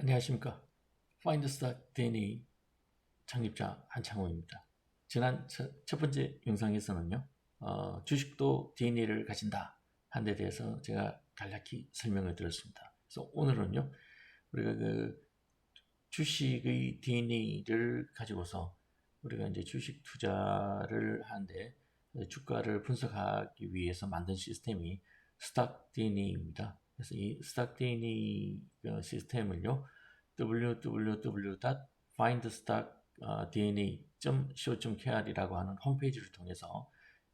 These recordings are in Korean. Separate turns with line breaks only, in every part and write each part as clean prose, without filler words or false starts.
안녕하십니까. 파인더스탁 DNA 창립자 한창호입니다. 지난 첫 번째 영상에서는요, 주식도 DNA를 가진다 한 데 대해서 제가 간략히 설명을 드렸습니다. 그래서 오늘은요, 우리가 그 주식의 DNA를 가지고서 우리가 이제 주식 투자를 하는데 주가를 분석하기 위해서 만든 시스템이 스탁 DNA입니다. 그래서 이 스탁 DNA 시스템을요, www.findstockdna.co.kr이라고 하는 홈페이지를 통해서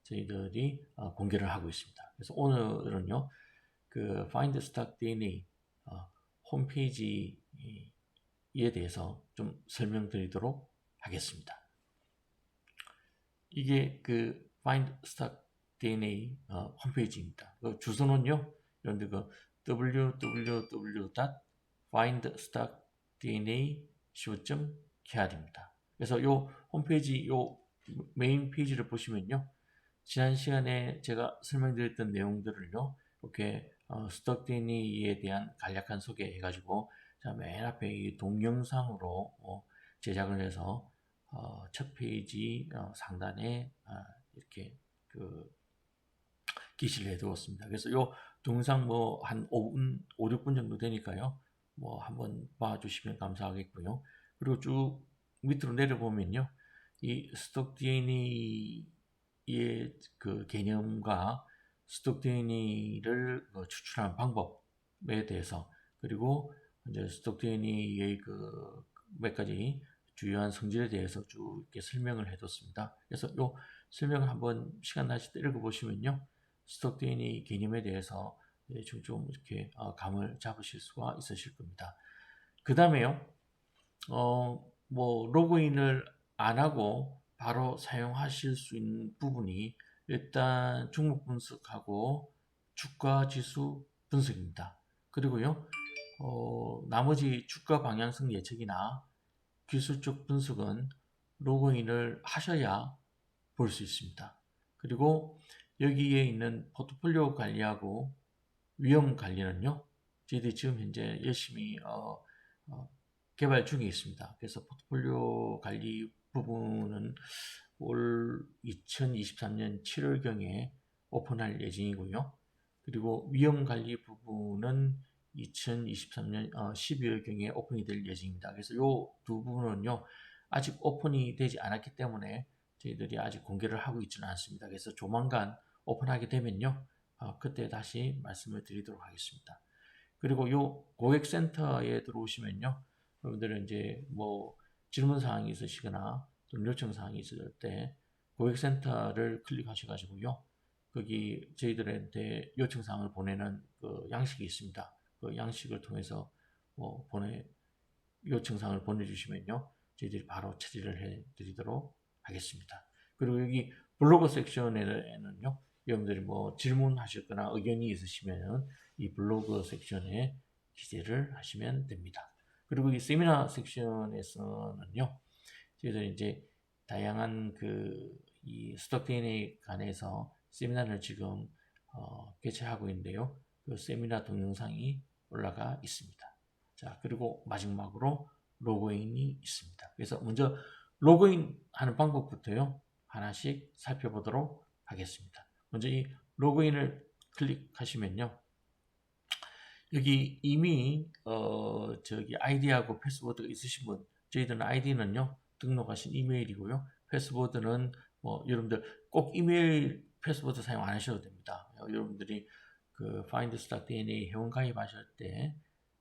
저희들이 공개를 하고 있습니다. 그래서 오늘은요, 그 Find Stock DNA 홈페이지에 대해서 좀 설명드리도록 하겠습니다. 이게 그 Find Stock DNA 홈페이지입니다. 그 주소는요, 여러분들 그 www.findstockdna.co.kr입니다. 그래서 요 홈페이지 요 메인 페이지를 보시면요, 지난 시간에 제가 설명드렸던 내용들을요, 이렇게 스톡 DNA에 대한 간략한 소개해가지고 맨 앞에 이 동영상으로 제작을 해서 첫 페이지 상단에 이렇게 그 게시를 해두었습니다. 그래서 요 동영상 뭐 한 5분, 5, 6분 정도 되니까요. 뭐 한번 봐주시면 감사하겠고요. 그리고 쭉 밑으로 내려보면요. 이 스톡 DNA의 그 개념과 스톡 DNA를 추출하는 방법에 대해서, 그리고 이제 스톡 DNA의 그 몇 가지 주요한 성질에 대해서 쭉 이렇게 설명을 해뒀습니다. 그래서 요 설명을 한번 시간 나실 때 읽어보시면요, 스톡 DNA 개념에 대해서 좀 이렇게 감을 잡으실 수가 있으실 겁니다. 그 다음에요, 뭐 로그인을 안 하고 바로 사용하실 수 있는 부분이 일단 종목 분석하고 주가 지수 분석입니다. 그리고요, 나머지 주가 방향성 예측이나 기술적 분석은 로그인을 하셔야 볼 수 있습니다. 그리고 여기에 있는 포트폴리오 관리하고 위험 관리는요, 저희들이 지금 현재 열심히 개발 중에 있습니다. 그래서 포트폴리오 관리 부분은 올 2023년 7월경에 오픈할 예정이고요. 그리고 위험 관리 부분은 2023년 12월경에 오픈이 될 예정입니다. 그래서 이 두 부분은요, 아직 오픈이 되지 않았기 때문에 저희들이 아직 공개를 하고 있지는 않습니다. 그래서 조만간 오픈하게 되면요, 그때 다시 말씀을 드리도록 하겠습니다. 그리고 요 고객센터에 들어오시면요, 여러분들은 이제 뭐 질문 사항이 있으시거나 또는 요청 사항이 있을 때 고객센터를 클릭하셔가지고요, 거기 저희들한테 요청 사항을 보내는 그 양식이 있습니다. 그 양식을 통해서 요청 사항을 보내주시면요, 저희들이 바로 처리를 해드리도록 하겠습니다. 그리고 여기 블로그 섹션에는요, 여러분들이 뭐 질문하셨거나 의견이 있으시면 이 블로그 섹션에 기재를 하시면 됩니다. 그리고 이 세미나 섹션에서는요, 저희들이 이제 다양한 이 스톡 DNA 관해서 세미나를 지금 개최하고 있는데요. 그 세미나 동영상이 올라가 있습니다. 자, 그리고 마지막으로 로그인이 있습니다. 그래서 먼저 로그인 하는 방법부터요, 하나씩 살펴보도록 하겠습니다. 먼저 이 로그인을 클릭하시면요, 여기 이미 저기 아이디하고 패스워드가 있으신 분, 저희들은 아이디는요, 등록하신 이메일이고요, 패스워드는 뭐 여러분들 꼭 이메일 패스워드 사용 안 하셔도 됩니다. 여러분들이 그 Find Stock DNA 회원 가입하실 때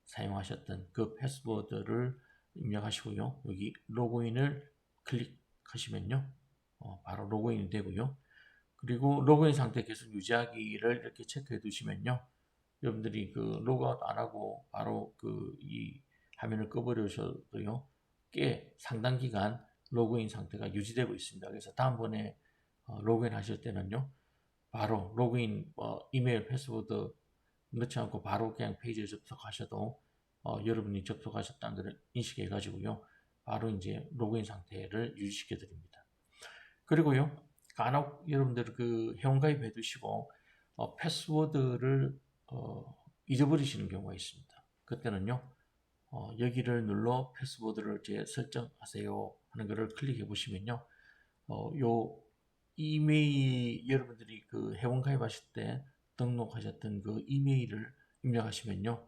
사용하셨던 그 패스워드를 입력하시고요, 여기 로그인을 클릭하시면요, 바로 로그인이 되고요. 그리고 로그인 상태 계속 유지하기를 이렇게 체크해 두시면요, 여러분들이 그 로그아웃 안 하고 바로 이 화면을 꺼버리셔도요, 꽤 상당 기간 로그인 상태가 유지되고 있습니다. 그래서 다음번에 로그인 하실 때는요, 바로 로그인 이메일 패스워드 넣지 않고 바로 그냥 페이지에 접속하셔도 여러분이 접속하셨다는 것을 인식해 가지고요, 바로 이제 로그인 상태를 유지시켜 드립니다. 그리고요, 간혹 여러분들 그 회원가입 해두시고 패스워드를 잊어버리시는 경우가 있습니다. 그때는요, 여기를 눌러 패스워드를 재설정하세요 하는 것을 클릭해 보시면요. 요 이메일 여러분들이 그 회원 가입하실 때 등록하셨던 그 이메일을 입력하시면요.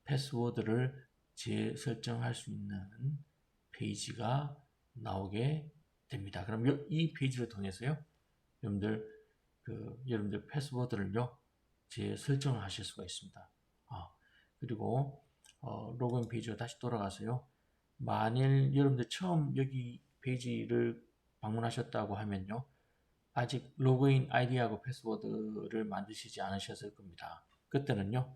패스워드를 재설정할 수 있는 페이지가 나오게 됩니다. 그럼 이 페이지를 통해서요. 여러분들 패스워드를요. 재설정을 하실 수가 있습니다. 그리고 로그인 페이지로 다시 돌아가서요. 만일 여러분들 처음 여기 페이지를 방문하셨다고 하면요. 아직 로그인 아이디하고 패스워드를 만드시지 않으셨을 겁니다. 그때는요.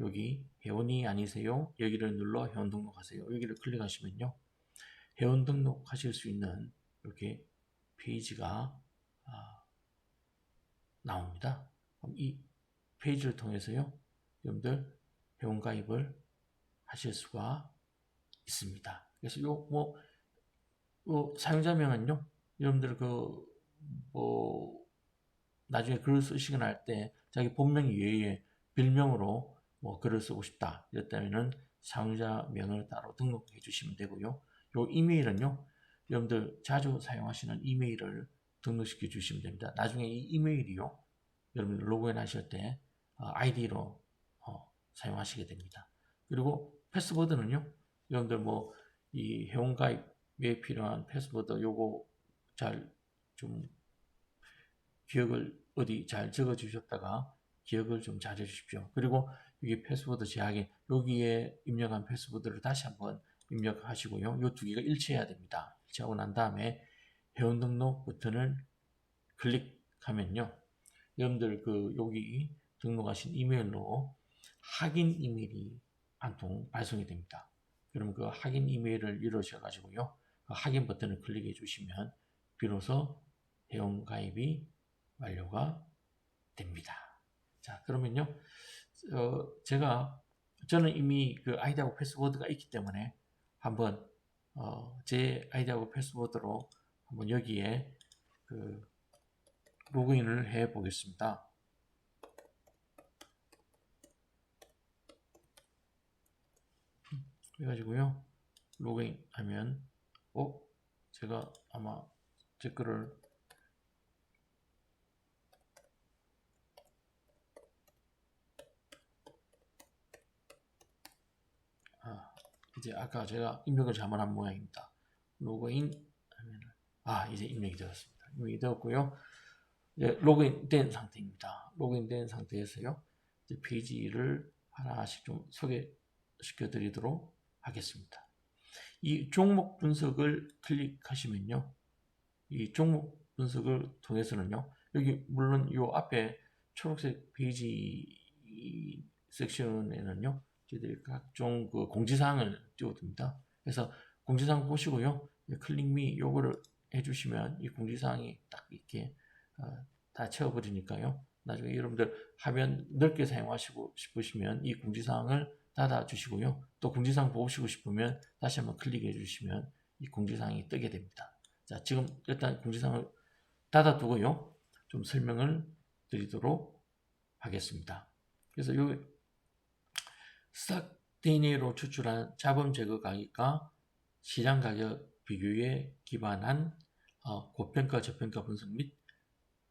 여기 회원이 아니세요? 여기를 눌러 회원 등록하세요. 여기를 클릭하시면요. 회원 등록하실 수 있는 이렇게 페이지가 나옵니다. 그럼 이 페이지를 통해서요. 여러분들 회원 가입을 하실 수가 있습니다. 그래서 요 사용자명은요. 여러분들 나중에 글을 쓰시거나 할 때 자기 본명 이외에 별명으로 글을 쓰고 싶다. 이랬다면은 사용자명을 따로 등록해 주시면 되고요. 요 이메일은요. 여러분들 자주 사용하시는 이메일을 등록시켜 주시면 됩니다. 나중에 이 이메일이요. 여러분들 로그인 하실 때 아이디로 사용하시게 됩니다. 그리고 패스워드는요. 여러분들 이 회원가입에 필요한 패스워드 요거 잘 좀 기억을 어디 잘 적어 주셨다가 기억을 좀 잘 해주십시오. 그리고 여기 패스워드 제약에 여기에 입력한 패스워드를 다시 한번 입력하시고요. 이 두 개가 일치해야 됩니다. 일치하고 난 다음에 회원 등록 버튼을 클릭하면요. 여러분들 여기 등록하신 이메일로 확인 이메일이 한 통 발송이 됩니다. 그럼 그 확인 이메일을 누르셔가지고요. 확인 버튼을 클릭해 주시면 비로소 회원 가입이 완료가 됩니다. 자, 그러면요. 저는 이미 그 아이디하고 패스워드가 있기 때문에 한번 제 아이디하고 패스워드로 한번 여기에 로그인을 해 보겠습니다. 그래가지고요. 로그인 하면 제가 아마 제 거를 이제 아까 제가 입력을 잘못한 모양입니다. 로그인 하면 이제 입력이 되었습니다. 입력이 되었고요. 이제 로그인 된 상태입니다. 로그인 된 상태에서요. 이제 페이지를 하나씩 좀 소개시켜 드리도록 하겠습니다. 이 종목 분석을 클릭하시면요. 이 종목 분석을 통해서는요. 여기 물론 요 앞에 초록색 페이지 섹션에는요. 저희들이 각종 공지사항을 띄워둡니다. 그래서 공지사항 보시고요. 클릭 미 요거를 해주시면 이 공지사항이 딱 이렇게 다 채워버리니까요. 나중에 여러분들 화면 넓게 사용하시고 싶으시면 이 공지사항을 닫아주시고요. 또 공지사항 보시고 싶으면 다시 한번 클릭해 주시면 이 공지사항이 뜨게 됩니다. 자, 지금 일단 공지사항을 닫아두고요. 좀 설명을 드리도록 하겠습니다. 그래서 요 스탁 DNA로 추출한 자본 제거 가격과 시장 가격 비교에 기반한 고평가 저평가 분석 및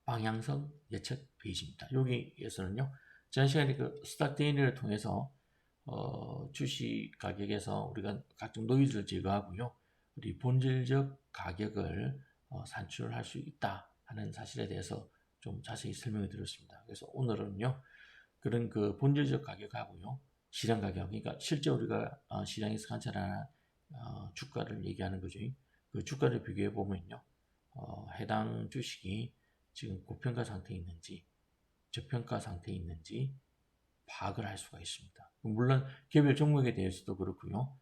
방향성 예측 페이지입니다. 여기에서는요. 지난 시간에 스탁 DNA를 통해서 주식 가격에서 우리가 각종 노이즈를 제거하고요. 우리 본질적 가격을 산출할 수 있다 하는 사실에 대해서 좀 자세히 설명을 드렸습니다. 그래서 오늘은요. 그런 본질적 가격하고요. 시장 가격, 그러니까 실제 우리가 시장에서 관찰하는 주가를 얘기하는 거죠. 그 주가를 비교해 보면요. 해당 주식이 지금 고평가 상태에 있는지 저평가 상태에 있는지 파악을 할 수가 있습니다. 물론 개별 종목에 대해서도 그렇고요.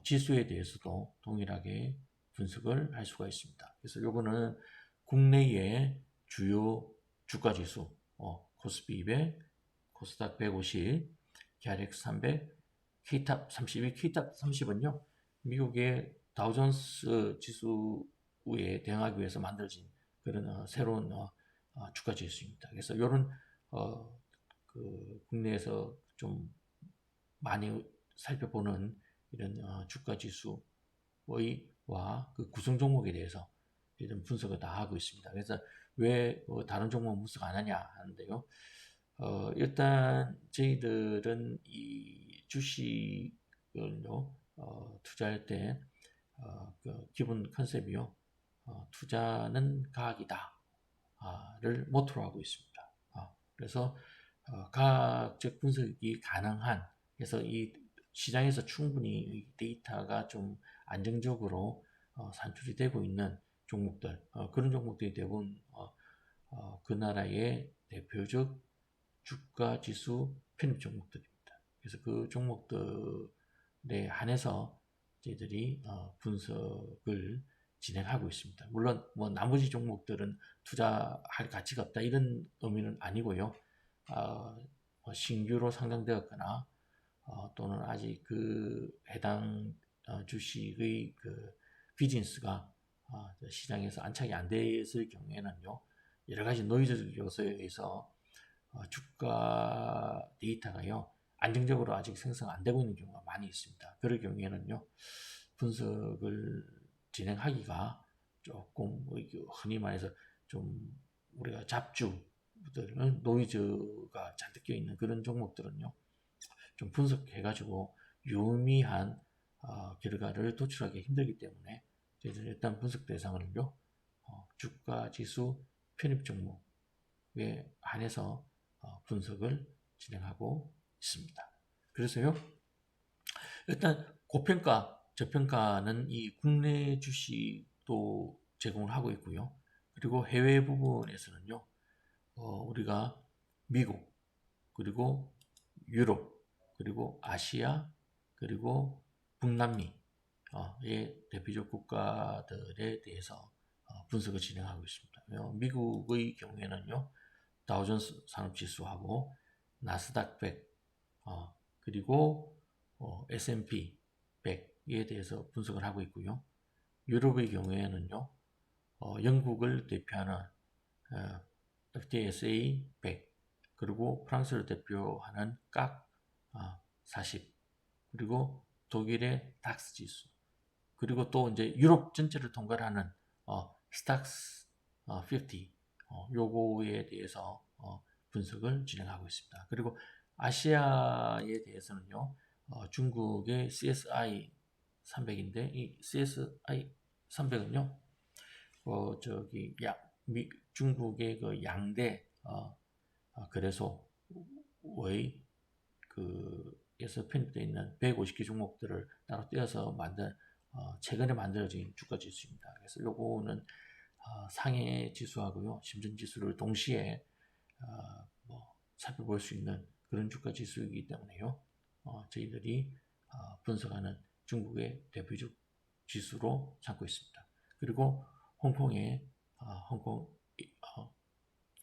지수에 대해서도 동일하게 분석을 할 수가 있습니다. 그래서 요거는 국내의 주요 주가 지수, 코스피 200, 코스닥 150, KRX 300, K탑 32, K탑 30은요. 미국의 다우존스 지수에 대응하기 위해서 만들어진 그런 새로운 주가 지수입니다. 그래서 이런 국내에서 좀 많이 살펴보는 이런 주가 지수와 그 구성 종목에 대해서 이런 분석을 다 하고 있습니다. 그래서 왜 다른 종목 분석 안 하냐 하는데요. 일단 저희들은 이 주식을요 투자할 때 그 기본 컨셉이요. 투자는 과학이다를 모토로 하고 있습니다. 그래서 과학적 분석이 가능한, 그래서 이 시장에서 충분히 데이터가 좀 안정적으로 산출이 되고 있는 종목들, 그런 종목들이 대부분 그 나라의 대표적 주가 지수 편입 종목들입니다. 그래서 그 종목들에 한해서 저희들이 분석을 진행하고 있습니다. 물론 뭐 나머지 종목들은 투자할 가치가 없다 이런 의미는 아니고요. 신규로 상장되었거나 또는 아직 그 해당 주식의 그 비즈니스가 시장에서 안착이 안 됐을 경우에는요, 여러 가지 노이즈 요소에 의해서 주가 데이터가요 안정적으로 아직 생성 안 되고 있는 경우가 많이 있습니다. 그럴 경우에는요 분석을 진행하기가 조금 흔히 말해서 좀 우리가 잡주들 노이즈가 잔뜩 껴 있는 그런 종목들은요 좀 분석해가지고 유의미한 결과를 도출하기 힘들기 때문에 저희들은 일단 분석 대상을요 주가 지수 편입 종목에 한해서 분석을 진행하고 있습니다. 그래서요 일단 고평가, 저평가는 이 국내 주식도 제공을 하고 있고요. 그리고 해외 부분에서는요, 우리가 미국, 그리고 유럽, 그리고 아시아, 그리고 북남미의 대표적 국가들에 대해서 분석을 진행하고 있습니다. 미국의 경우에는요, 다우존스 산업지수하고 나스닥 100, 그리고 S&P 100에 대해서 분석을 하고 있고요. 유럽의 경우에는요, 영국을 대표하는 FTSE 100, 그리고 프랑스를 대표하는 깍 40, 그리고 독일의 닥스 지수, 그리고 또 이제 유럽 전체를 통과하는 스탁스 50, 요거에 대해서 분석을 진행하고 있습니다. 그리고 아시아에 대해서는요, 중국의 CSI 300인데 이 CSI 300은요, 저기 중국의 그 양대 거래소의 에서 편입되어 있는 150개 종목들을 따로 떼어서 만든 최근에 만들어진 주가 지수입니다. 그래서 요거는 상해 지수하고요, 심전 지수를 동시에 살펴볼 수 있는 그런 주가 지수이기 때문에요. 저희들이 분석하는 중국의 대표적 지수로 삼고 있습니다. 그리고 홍콩의 홍콩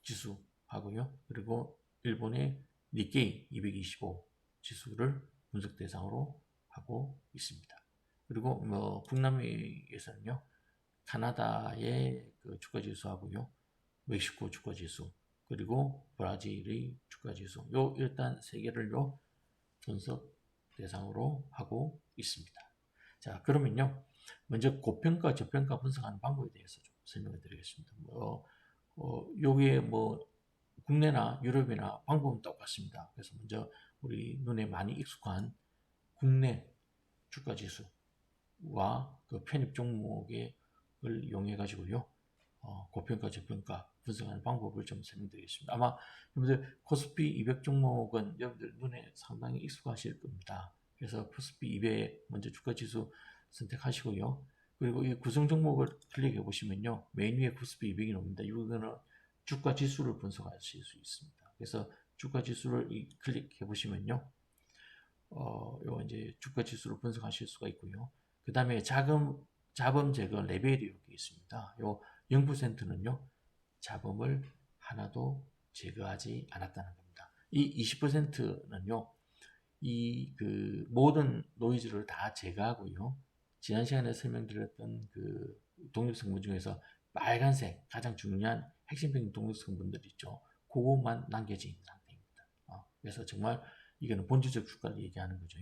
지수하고요. 그리고 일본의 니케이 225 지수를 분석 대상으로 하고 있습니다. 그리고 북남미에서는요. 캐나다의 그 주가 지수하고요. 멕시코 주가 지수, 그리고 브라질의 주가 지수, 요 일단 세 개를요 분석 대상으로 하고 있습니다. 자, 그러면요 먼저 고평가, 저평가 분석하는 방법에 대해서 좀 설명을 드리겠습니다. 요게 국내나 유럽이나 방법은 똑같습니다. 그래서 먼저 우리 눈에 많이 익숙한 국내 주가 지수와 그 편입 종목을 이용해 가지고요. 고평가, 저평가 분석하는 방법을 좀 설명드리겠습니다. 아마 여러분들 코스피 200 종목은 여러분들 눈에 상당히 익숙하실 겁니다. 그래서 코스피 200 먼저 주가 지수 선택하시고요. 그리고 이 구성 종목을 클릭해 보시면요. 메인 위에 코스피 200이 나옵니다. 이거는 주가 지수를 분석하실 수 있습니다. 그래서 주가 지수를 클릭해 보시면요. 요 이제 주가 지수를 분석하실 수가 있고요. 그 다음에 자범 제거 레벨이 이렇게 있습니다. 요 0%는요, 자범을 하나도 제거하지 않았다는 겁니다. 이 20%는요, 그 모든 노이즈를 다 제거하고요. 지난 시간에 설명드렸던 그 독립성분 중에서 빨간색 가장 중요한 핵심적인 독립성분들 있죠. 그것만 남겨진 상태입니다. 그래서 정말 이거는 본질적 주가를 얘기하는 거죠.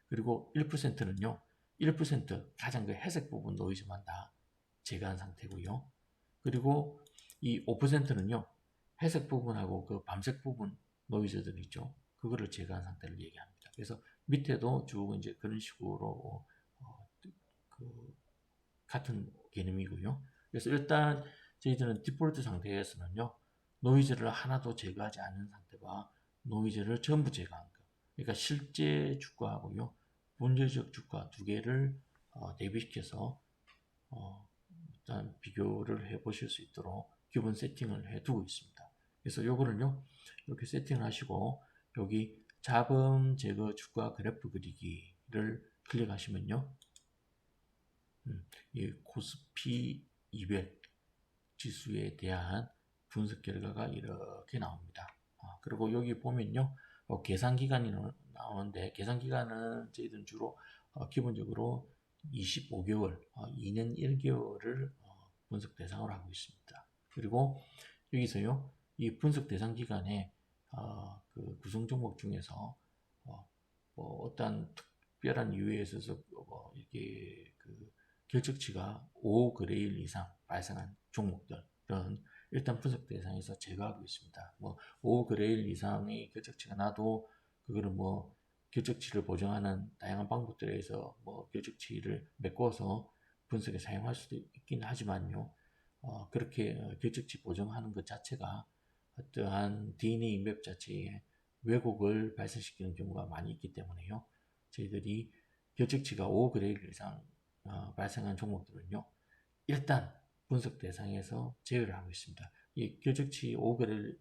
그리고 1%는요. 1% 가장 그 회색 부분 노이즈만 다 제거한 상태고요. 그리고 이 5%는요. 회색 부분하고 그 밤색 부분 노이즈들 있죠. 그거를 제거한 상태를 얘기합니다. 그래서 밑에도 쭉 이제 그런 식으로 그 같은 개념이고요. 그래서 일단 저희들은 디폴트 상태에서는요. 노이즈를 하나도 제거하지 않은 상태와 노이즈를 전부 제거한 거. 그러니까 실제 주가하고요. 본질적 주가 두 개를 대비시켜서 일단 비교를 해 보실 수 있도록 기본 세팅을 해 두고 있습니다. 그래서 요거는요. 이렇게 세팅을 하시고 여기 잡음 제거 주가 그래프 그리기를 클릭하시면요. 이 코스피 200 지수에 대한 분석 결과가 이렇게 나옵니다. 그리고 여기 보면요. 계산 기간이 나오는데 계산 기간은 저희들은 주로 기본적으로 25개월, 2년 1개월을 분석 대상으로 하고 있습니다. 그리고 여기서요. 이 분석 대상 기간에 그 구성 종목 중에서 어떤 특별한 이유에 있어서 이게 그 결정치가 5그레일 이상 발생한 종목들은 일단 분석 대상에서 제거하고 있습니다. 뭐 5그레일 이상의 결정치가 나도 그거를 뭐 결정치를 보정하는 다양한 방법들에 의해서 뭐 결정치를 메꿔서 분석에 사용할 수도 있긴 하지만요. 그렇게 결정치 보정하는 것 자체가 어떠한 DNA 맵 자체에 왜곡을 발생시키는 경우가 많이 있기 때문에요. 저희들이 결정치가 5그레일 이상 발생한 종목들은요. 일단 분석 대상에서 제외를 하고 있습니다. 이 결정치 5그레일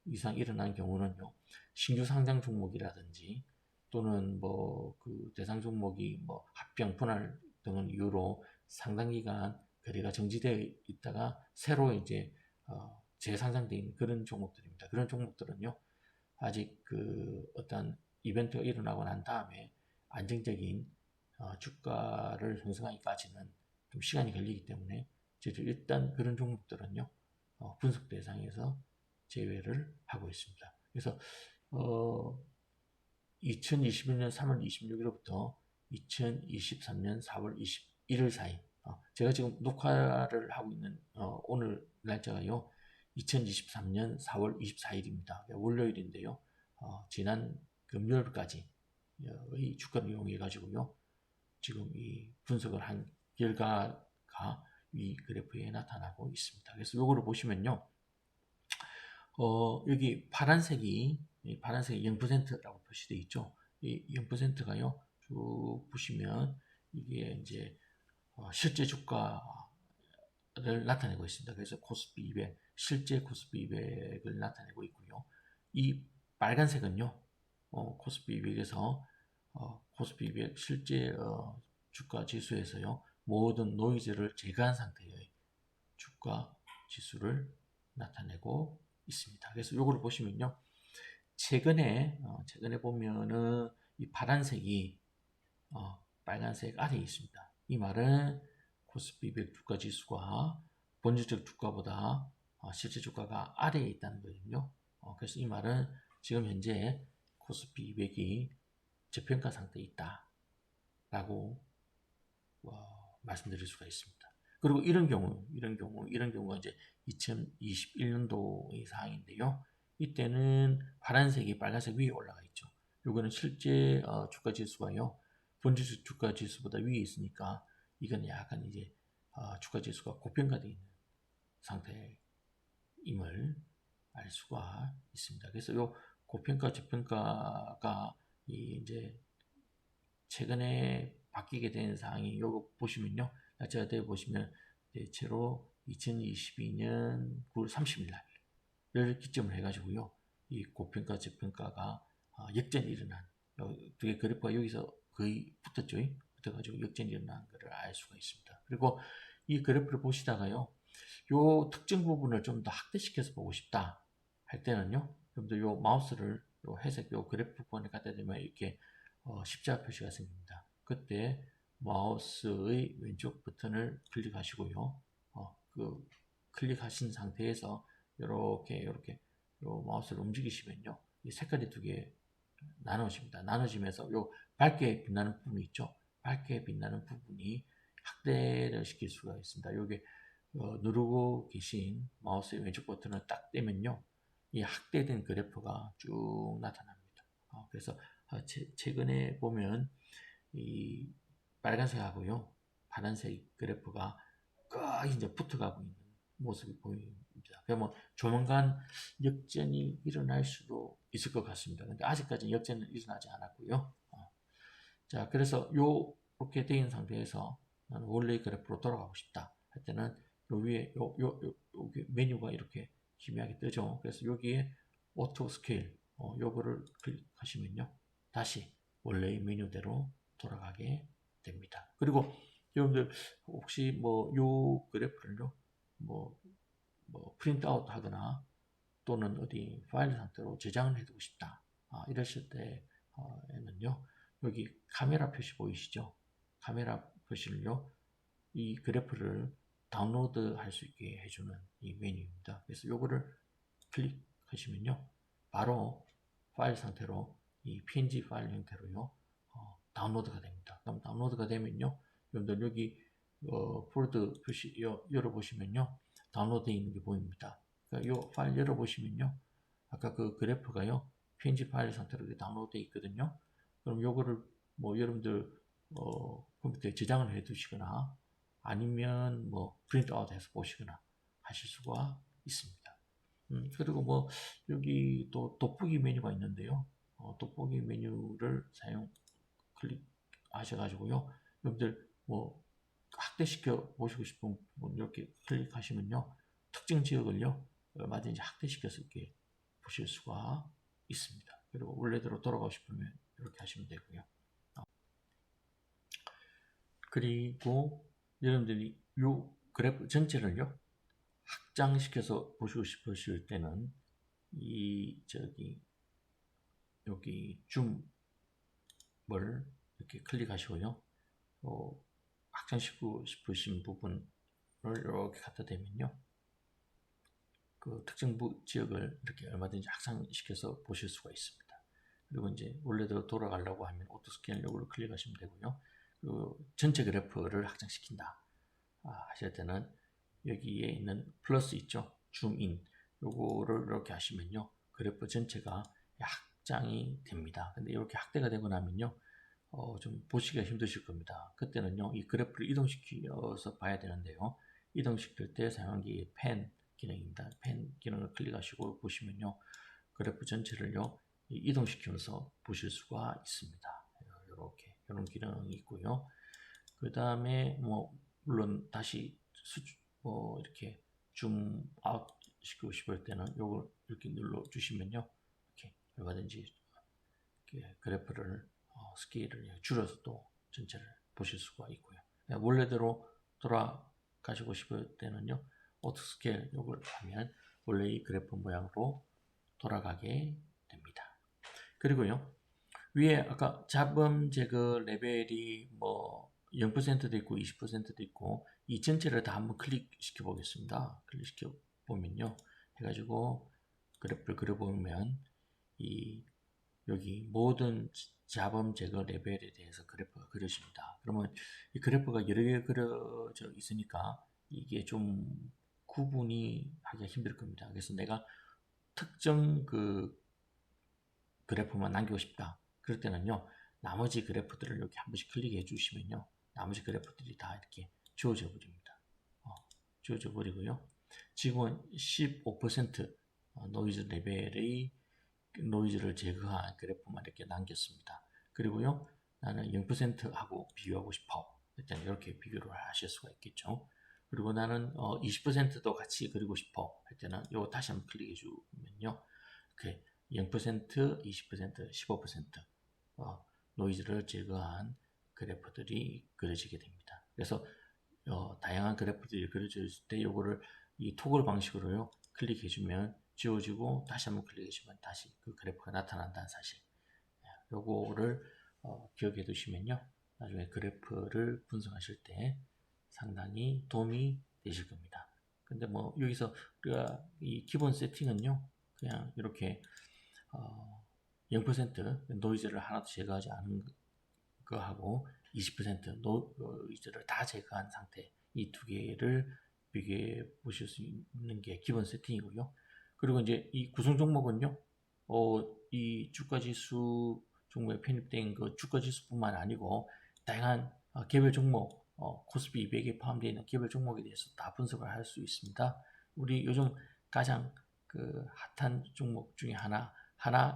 이상 일어난 경우는요. 신규 상장 종목이라든지 또는 뭐 그 대상 종목이 뭐 합병 분할 등을 이유로 상당 기간 거래가 정지되어 있다가 새로 이제 재상장되어 있는 그런 종목들입니다. 그런 종목들은요. 아직 그 어떤 이벤트가 일어나고 난 다음에 안정적인 주가를 형성하기까지는 좀 시간이 걸리기 때문에 저희들 일단 그런 종목들은요 분석 대상에서 제외를 하고 있습니다. 그래서 2021년 3월 26일부터 2023년 4월 21일 사이 제가 지금 녹화를 하고 있는 오늘 날짜가요 2023년 4월 24일입니다. 월요일인데요. 지난 금요일까지 이 주가를 이용해 가지고요. 지금 이 분석을 한 결과가 이 그래프에 나타나고 있습니다. 그래서 요거를 보시면요. 여기 파란색이 0%라고 표시되어 있죠. 이 0%가요. 쭉 보시면 이게 이제 실제 주가를 나타내고 있습니다. 그래서 코스피 200, 실제 코스피 200을 나타내고 있고요. 이 빨간색은요. 코스피 200에서 코스피 200 실제 주가 지수에서요. 모든 노이즈를 제거한 상태의 주가 지수를 나타내고 있습니다. 그래서 이거를 보시면요. 최근에 보면은 이 파란색이 빨간색 아래에 있습니다. 이 말은 코스피 200 주가 지수가 본질적 주가보다 실제 주가가 아래에 있다는 거거든요. 그래서 이 말은 지금 현재 코스피 200이 저평가 상태에 있다라고 말씀드릴 수가 있습니다. 그리고 이런 경우가 이제 2021년도의 사항인데요. 이때는 파란색이 빨간색 위에 올라가 있죠. 요거는 실제 주가 지수가요. 본질 주가 지수보다 위에 있으니까 이건 약간 이제 주가 지수가 고평가되어 있는 상태임을 알 수가 있습니다. 그래서 요 고평가 저평가가 이제 최근에 바뀌게 된 사항이 요거 보시면요. 날짜를 보시면 대체로 2022년 9월 30일 날을 기점을 해가지고요. 이 고평가 저평가가 역전이 일어난 두 그래프가 여기서 거의 붙었죠. 붙어가지고 역전이 일어난 것을 알 수가 있습니다. 그리고 이 그래프를 보시다가요. 요 특정 부분을 좀 더 확대시켜서 보고 싶다 할 때는요. 좀 더 요 마우스를 요 회색 요 그래프 부분에 갖다 대면 이렇게 십자가 표시가 생깁니다. 그때 마우스의 왼쪽 버튼을 클릭하시고요. 그 클릭하신 상태에서 이렇게 요 마우스를 움직이시면요. 이 색깔이 두 개 나눠집니다. 나눠지면서 요 밝게 빛나는 부분이 있죠. 밝게 빛나는 부분이 확대를 시킬 수가 있습니다. 요게 누르고 계신 마우스의 왼쪽 버튼을 딱 떼면요. 이 확대된 그래프가 쭉 나타납니다. 그래서 최근에 보면 이 빨간색하고요. 파란색 그래프가 거의 이제 붙어가고 있는 모습이 보입니다. 그러면 조만간 역전이 일어날 수도 있을 것 같습니다. 근데 아직까지는 역전은 일어나지 않았고요. 자, 그래서 요렇게 되어 있는 상태에서 나는 원래의 그래프로 돌아가고 싶다 할 때는 요 위에 여기 메뉴가 이렇게 희미하게 뜨죠. 그래서 여기에 오토 스케일 요거를 클릭하시면요. 다시 원래의 메뉴대로 돌아가게 됩니다. 그리고 여러분들 혹시 뭐 요 그래프를요 뭐 프린트아웃 하거나 또는 어디 파일 상태로 저장을 해두고 싶다 이러실 때에는요 여기 카메라 표시 보이시죠? 카메라 표시를요 이 그래프를 다운로드 할 수 있게 해주는 이 메뉴입니다. 그래서 요거를 클릭하시면요 바로 파일 상태로 이 PNG 파일 형태로요 다운로드가 됩니다. 그럼 다운로드가 되면요 여러분들 여기 폴더 표시 열어보시면요 다운로드 되어 있는 게 보입니다. 그러니까 이 파일 열어보시면요 아까 그 그래프가요 PNG 파일 상태로 다운로드 되어 있거든요. 그럼 요거를 뭐 여러분들 컴퓨터에 저장을 해 두시거나 아니면 뭐 프린트아웃 해서 보시거나 하실 수가 있습니다. 그리고 뭐 여기 또 돋보기 메뉴가 있는데요. 돋보기 메뉴를 클릭하셔가지고요. 여러분들 뭐 확대시켜 보시고 싶은 부분 이렇게 클릭하시면요. 특정 지역을요. 얼마든지 확대시켜서 이렇게 보실 수가 있습니다. 그리고 원래대로 돌아가고 싶으면 이렇게 하시면 되고요. 그리고 여러분들이 이 그래프 전체를요. 확장시켜서 보시고 싶으실 때는 이 여기 줌을 이렇게 클릭하시고요. 확장시키고 싶으신 부분을 이렇게 갖다 대면요. 그 특정 지역을 이렇게 얼마든지 확장시켜서 보실 수가 있습니다. 그리고 이제 원래대로 돌아가려고 하면 오토스캔 요거를 클릭하시면 되고요. 그 전체 그래프를 확장시킨다 하실 때는 여기에 있는 플러스 있죠. 줌인 요거를 이렇게 하시면요. 그래프 전체가 확장이 됩니다. 근데 이렇게 확대가 되고 나면요. 좀 보시기가 힘드실 겁니다. 그때는요. 이 그래프를 이동시켜서 봐야 되는데요. 이동시킬 때 사용하기 펜 기능입니다. 펜 기능을 클릭하시고 보시면요. 그래프 전체를요. 이동시키면서 보실 수가 있습니다. 이렇게 이런 기능이 있고요. 그 다음에 뭐 물론 다시 이렇게 줌 아웃 시키고 싶을 때는 요걸 이렇게 눌러 주시면요. 이렇게 얼마든지 이렇게 그래프를 스케일을 줄여서 또 전체를 보실 수가 있고요. 원래대로 돌아가시고 싶을 때는요. 오토 스케일 요걸 하면 원래 이 그래프 모양으로 돌아가게 됩니다. 그리고요. 위에 아까 잡음 제거 레벨이 뭐 0%도 있고 20%도 있고 이 전체를 다 한번 클릭시켜 보겠습니다. 클릭시켜 보면요. 해가지고 그래프를 그려보면 이 여기 모든 잡음 제거 레벨에 대해서 그래프가 그려집니다. 그러면 이 그래프가 여러 개 그려져 있으니까 이게 좀 구분이 하기가 힘들 겁니다. 그래서 내가 특정 그 그래프만 남기고 싶다. 그럴 때는요, 나머지 그래프들을 이렇게 한 번씩 클릭해 주시면요, 나머지 그래프들이 다 이렇게 지워져 버립니다. 지워져 버리고요. 지금은 15% 노이즈 레벨의 노이즈를 제거한 그래프만 이렇게 남겼습니다. 그리고요, 나는 0%하고 비교하고 싶어. 일단 이렇게 비교를 하실 수가 있겠죠. 그리고 나는 20%도 같이 그리고 싶어 할 때는 이거 다시 한번 클릭해 주면요. 이렇게 0%, 20%, 15% 노이즈를 제거한 그래프들이 그려지게 됩니다. 그래서 다양한 그래프들이 그려져 있을 때 이거를 이 토글 방식으로요 클릭해주면 지워지고 다시 한번 클릭해주면 다시 그 그래프가 나타난다는 사실. 요거를 기억해 두시면요 나중에 그래프를 분석하실 때 상당히 도움이 되실 겁니다. 근데 뭐 여기서 우리가 이 기본 세팅은요 그냥 이렇게 0% 노이즈를 하나도 제거하지 않은 거하고 20% 노이즈를 다 제거한 상태, 이 두 개를 비교해 보실 수 있는 게 기본 세팅이고요. 그리고 이제 이 구성 종목은요, 이 주가지수 종목에 편입된 그 주가지수뿐만 아니고 다양한 개별 종목, 코스피 200에 포함되어 있는 개별 종목에 대해서 다 분석을 할 수 있습니다. 우리 요즘 가장 그 핫한 종목 중에 하나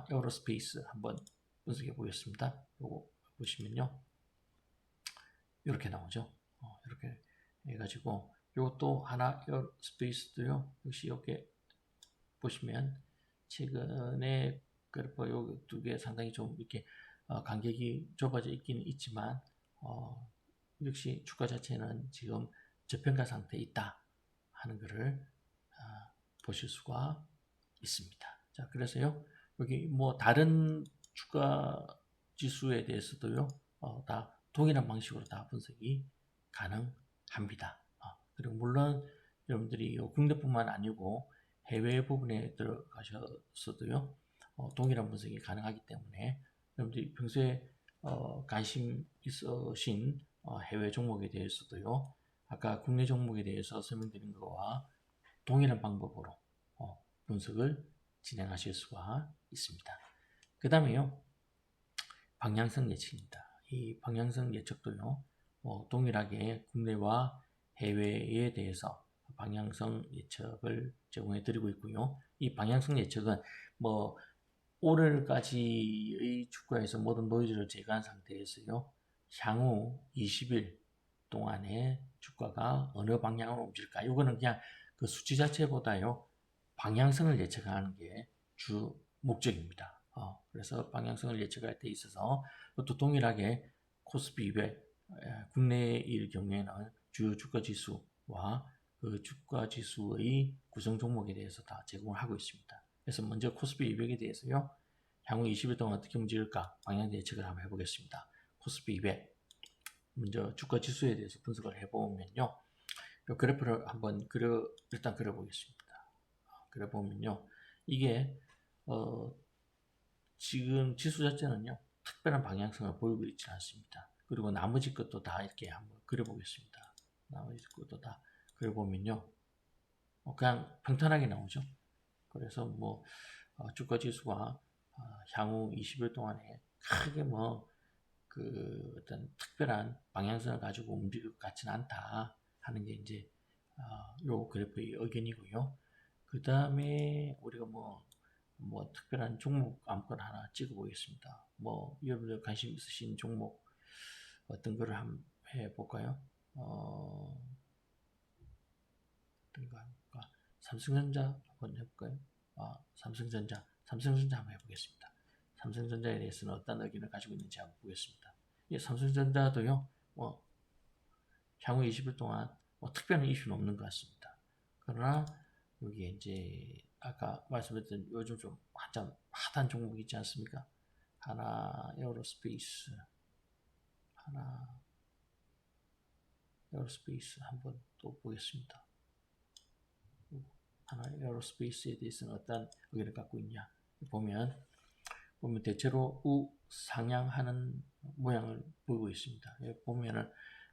에어로스페이스 한번 분석해 보겠습니다. 요거 보시면요, 이렇게 나오죠. 이렇게 해가지고 요것도 하나 에어로스페이스도요, 역시 이렇게 보시면 최근에 그래프 요 두 개 상당히 좀 이렇게 간격이 좁아져 있기는 있지만 역시 주가 자체는 지금 저평가 상태에 있다 하는 것을 보실 수가 있습니다. 자, 그래서요, 여기 뭐 다른 주가 지수에 대해서도요, 다 동일한 방식으로 다 분석이 가능합니다. 그리고 물론 여러분들이 국내뿐만 아니고 해외 부분에 들어가셔서도요, 동일한 분석이 가능하기 때문에 여러분들이 평소에 관심 있으신 해외 종목에 대해서도요, 아까 국내 종목에 대해서 설명드린 것과 동일한 방법으로 분석을 진행하실 수가 있습니다. 그 다음에요, 방향성 예측입니다. 이 방향성 예측도요, 동일하게 국내와 해외에 대해서 방향성 예측을 제공해 드리고 있고요. 이 방향성 예측은 뭐 오늘까지의 주가에서 모든 노이즈를 제거한 상태에서요, 향후 20일 동안에 주가가 어느 방향으로 움직일까? 이거는 그냥 그 수치 자체보다요, 방향성을 예측하는 게 주 목적입니다. 그래서 방향성을 예측할 때 있어서 또 동일하게 코스피 200 국내일 경우에는 주요 주가 지수와 그 주가 지수의 구성 종목에 대해서 다 제공을 하고 있습니다. 그래서 먼저 코스피 200에 대해서요, 향후 20일 동안 어떻게 움직일까 방향 예측을 한번 해보겠습니다. 코스피 200 먼저 주가 지수에 대해서 분석을 해보면요, 이 그래프를 한번 일단 그려보겠습니다. 그려보면요, 이게 지금 지수 자체는요, 특별한 방향성을 보이고 있지 않습니다. 그리고 나머지 것도 다 이렇게 한번 그려보겠습니다. 나머지 것도 다 그려보면요, 그냥 평탄하게 나오죠. 그래서 뭐 주가 지수가 향후 20일 동안에 크게 뭐 그 어떤 특별한 방향성을 가지고 움직일 것 같지는 않다 하는 게 이제 요 그래프의 의견이고요. 그 다음에 우리가 뭐 특별한 종목 아무거나 하나 찍어 보겠습니다. 뭐 여러분들 관심 있으신 종목 어떤 거를 한번 해볼까요? 어떤 거 할까? 삼성전자 한번 해볼까요? 삼성전자 한번 해보겠습니다. 삼성전자에 대해서는 어떤 의견을 가지고 있는지 한번 보겠습니다. 예, 삼성전자도요, 뭐 향후 20일 동안 뭐 특별한 이슈는 없는 것 같습니다. 그러나 여기에 이제 아까 말씀드렸던 요즘 좀 한참 핫한 종목 있지 않습니까? 하나 에어로스페이스 한번 또 보겠습니다. 하나 에어로스페이스에 대해서는 어떤 의견을 갖고 있냐 보면 대체로 우상향하는 모양을 보이고 있습니다. 보면은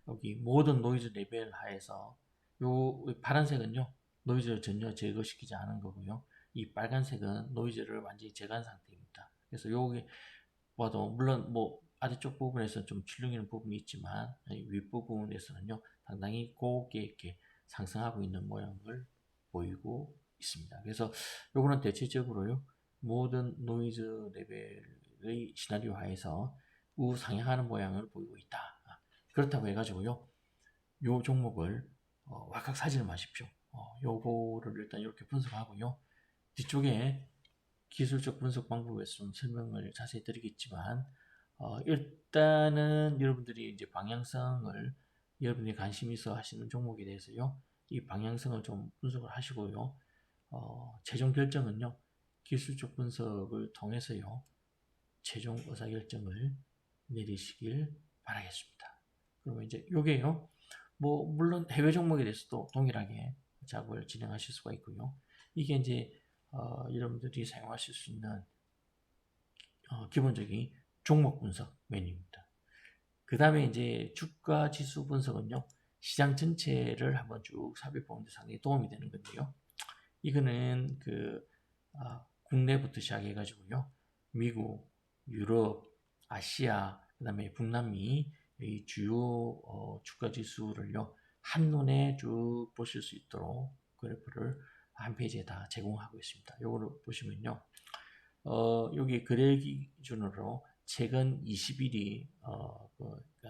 여기 모든 노이즈 레벨 하에서 요 파란색은요, 노이즈를 전혀 제거시키지 않은 거고요. 이 빨간색은 노이즈를 완전히 제거한 상태입니다. 그래서 여기 봐도 물론 뭐 아래쪽 부분에서 좀 출렁이는 부분이 있지만 윗부분에서는요, 상당히 곱게 이렇게 상승하고 있는 모양을 보이고 있습니다. 그래서 요거는 대체적으로요, 모든 노이즈 레벨의 시나리오 하에서 우상향하는 모양을 보이고 있다. 그렇다고 해가지고요, 요 종목을 왈칵사지를 마십시오. 요거를 일단 이렇게 분석하고요, 뒤쪽에 기술적 분석 방법에서 좀 설명을 자세히 드리겠지만, 일단은 여러분들이 이제 방향성을 여러분이 관심 있어 하시는 종목에 대해서요, 이 방향성을 좀 분석을 하시고요, 최종 결정은요, 기술적 분석을 통해서요, 최종 의사결정을 내리시길 바라겠습니다. 그러면 이제 요게요, 뭐 물론 해외 종목에 대해서도 동일하게 작업을 진행하실 수가 있고요. 이게 이제 여러분들이 사용하실 수 있는 기본적인 종목 분석 메뉴입니다. 그 다음에 이제 주가 지수 분석은요, 시장 전체를 한번 쭉 살펴보는 데 상당히 도움이 되는 건데요. 이거는 국내부터 시작해가지고요, 미국, 유럽, 아시아, 그 다음에 북남미, 이 주요 주가 지수를요, 한눈에 쭉 보실 수 있도록 그래프를 한 페이지에 다 제공하고 있습니다. 요거를 보시면요, 여기 거래 기준으로 최근 20일이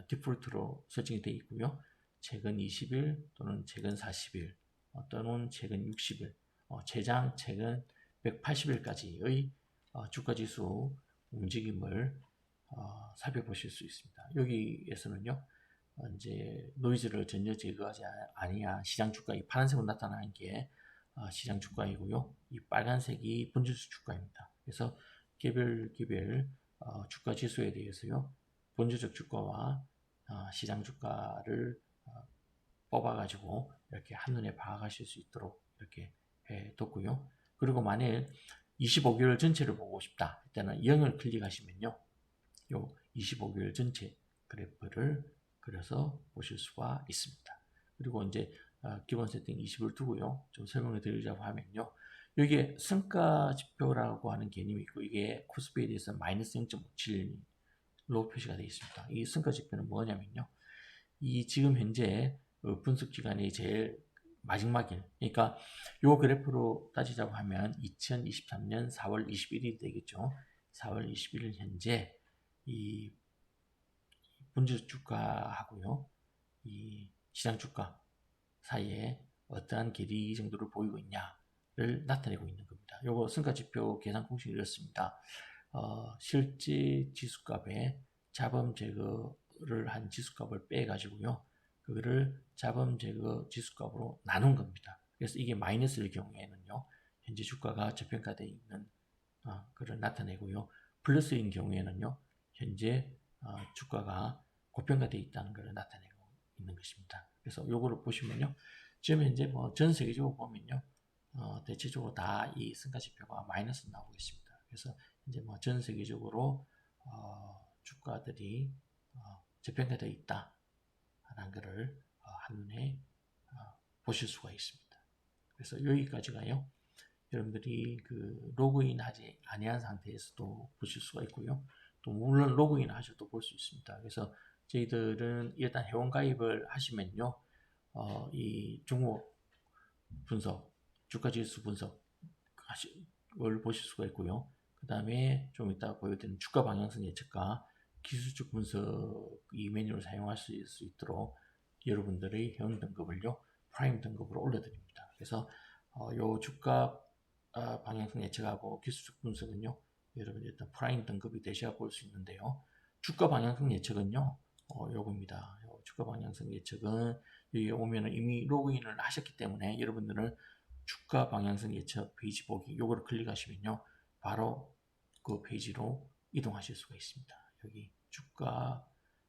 디폴트로 설정이 되어 있고요. 최근 20일 또는 최근 40일 또는 최근 60일, 최장 최근 180일까지의 주가지수 움직임을 살펴보실 수 있습니다. 여기에서는요, 이제 노이즈를 전혀 제거하지 아니한 시장 주가, 이 파란색으로 나타나는 게 시장 주가이고요. 이 빨간색이 본질수 주가입니다. 그래서 개별 주가 지수에 대해서요, 본질적 주가와 시장 주가를 뽑아가지고 이렇게 한눈에 파악하실 수 있도록 이렇게 해뒀고요. 그리고 만일 25개월 전체를 보고 싶다 일단은 0을 클릭하시면요, 요 25개월 전체 그래프를 그려서 보실 수가 있습니다. 그리고 이제 기본 세팅 20을 두고요, 좀 설명을 드리자고 하면요, 여기에 성과 지표라고 하는 개념이 있고, 이게 코스피에 대해서 마이너스 0.57로 표시가 되어 있습니다. 이 성과 지표는 뭐냐면요, 이 지금 현재 분석 기간이 제일 마지막일, 그러니까 요 그래프로 따지자고 하면 2023년 4월 21일이 되겠죠. 4월 21일 현재 이 본질 주가하고요, 이 시장 주가 사이에 어떠한 길이 정도를 보이고 있냐를 나타내고 있는 겁니다. 요거 성과지표 계산 공식이 이렇습니다. 실제 지수값에 자범 제거를 한 지수값을 빼가지고요, 그거를 자범 제거 지수값으로 나눈 겁니다. 그래서 이게 마이너스일 경우에는요, 현재 주가가 저평가되어 있는 그걸 나타내고요, 플러스인 경우에는요, 현재 주가가 고평가되어 있다는 것을 나타내고 있는 것입니다. 그래서 요거를 보시면요, 지금 현재 뭐 전 세계적으로 보면요, 대체적으로 다 이 성과 지표가 마이너스 나오고 있습니다. 그래서 이제 뭐 전 세계적으로 주가들이 저평가되어 있다라는 것을 한눈에 보실 수가 있습니다. 그래서 여기까지가요, 여러분들이 그 로그인 하지 아니한 상태에서도 보실 수가 있고요, 또 물론 로그인 하셔도 볼 수 있습니다. 그래서 저희들은 일단 회원 가입을 하시면요, 이 종목 분석, 주가 지수 분석을 보실 수가 있고요. 그 다음에 좀 이따 보여드리는 주가 방향성 예측과 기술적 분석 이 메뉴를 사용할 수 있도록 여러분들의 회원 등급을요, 프라임 등급으로 올려드립니다. 그래서 요 주가 방향성 예측하고 기술적 분석은요, 여러분 일단 프라임 등급이 되셔야 볼 수 있는데요. 주가 방향성 예측은요, 요겁니다. 주가 방향성 예측은 여기 오면은 이미 로그인을 하셨기 때문에 여러분들은 주가 방향성 예측 페이지 보기 요거를 클릭하시면요, 바로 그 페이지로 이동하실 수가 있습니다. 여기 주가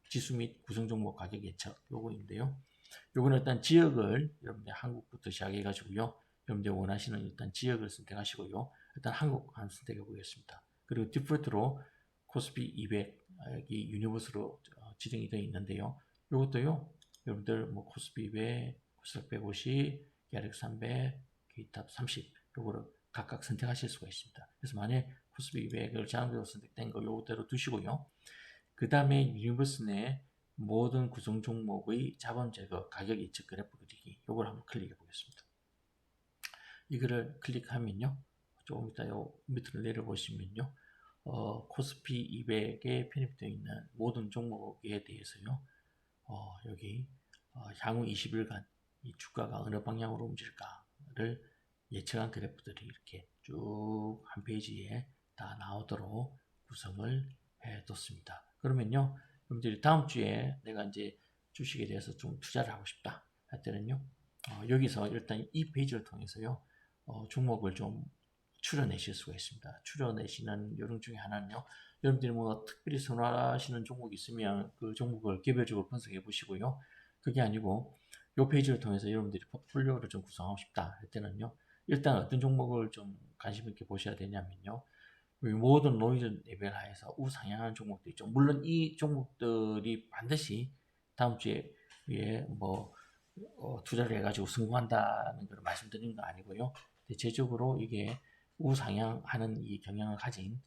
지수 및 구성 종목 가격 예측 요거인데요. 요거는 일단 지역을 여러분들 한국부터 시작해 가지고요, 여러분들 원하시는 일단 지역을 선택하시고요, 일단 한국 한 선택해 보겠습니다. 그리고 디폴트로 코스피 200 여기 유니버스로 지정이 되어 있는데요, 요것도요, 여러분들 뭐 코스피 200, 코스닥 150, 야렉 300, K탑 30 요거를 각각 선택하실 수가 있습니다. 그래서 만약 코스피 200을 장비로 선택된 거 요대로 두시고요, 그 다음에 유니버스 내 모든 구성 종목의 자본 제거 가격 예측 그래프 그리기 요걸 한번 클릭해 보겠습니다. 이거를 클릭하면요, 조금 이따 요 밑으로 내려보시면요, 코스피 200에 편입되어 있는 모든 종목에 대해서요, 여기 향후 20일간 이 주가가 어느 방향으로 움직일까를 예측한 그래프들이 이렇게 쭉 한 페이지에 다 나오도록 구성을 해뒀습니다. 그러면요, 여러분들이 다음 주에 내가 이제 주식에 대해서 좀 투자를 하고 싶다 할 때는요, 여기서 일단 이 페이지를 통해서요, 종목을 좀 추려내실 수가 있습니다. 추려내시는 요령 중에 하나는요, 여러분들이 뭐 특별히 선호하시는 종목이 있으면 그 종목을 개별적으로 분석해 보시고요, 그게 아니고 이 페이지를 통해서 여러분들이 포트폴리오를 좀 구성하고 싶다 할 때는요, 일단 어떤 종목을 좀 관심 있게 보셔야 되냐면요, 이 모든 노이즈 레벨 하에서 우상향하는 종목도 있죠. 물론 이 종목들이 반드시 다음 주에 뭐 투자를 해가지고 성공한다는 걸 말씀드리는 건 아니고요. 대체적으로 이게 우상향하는 이 경향을 가진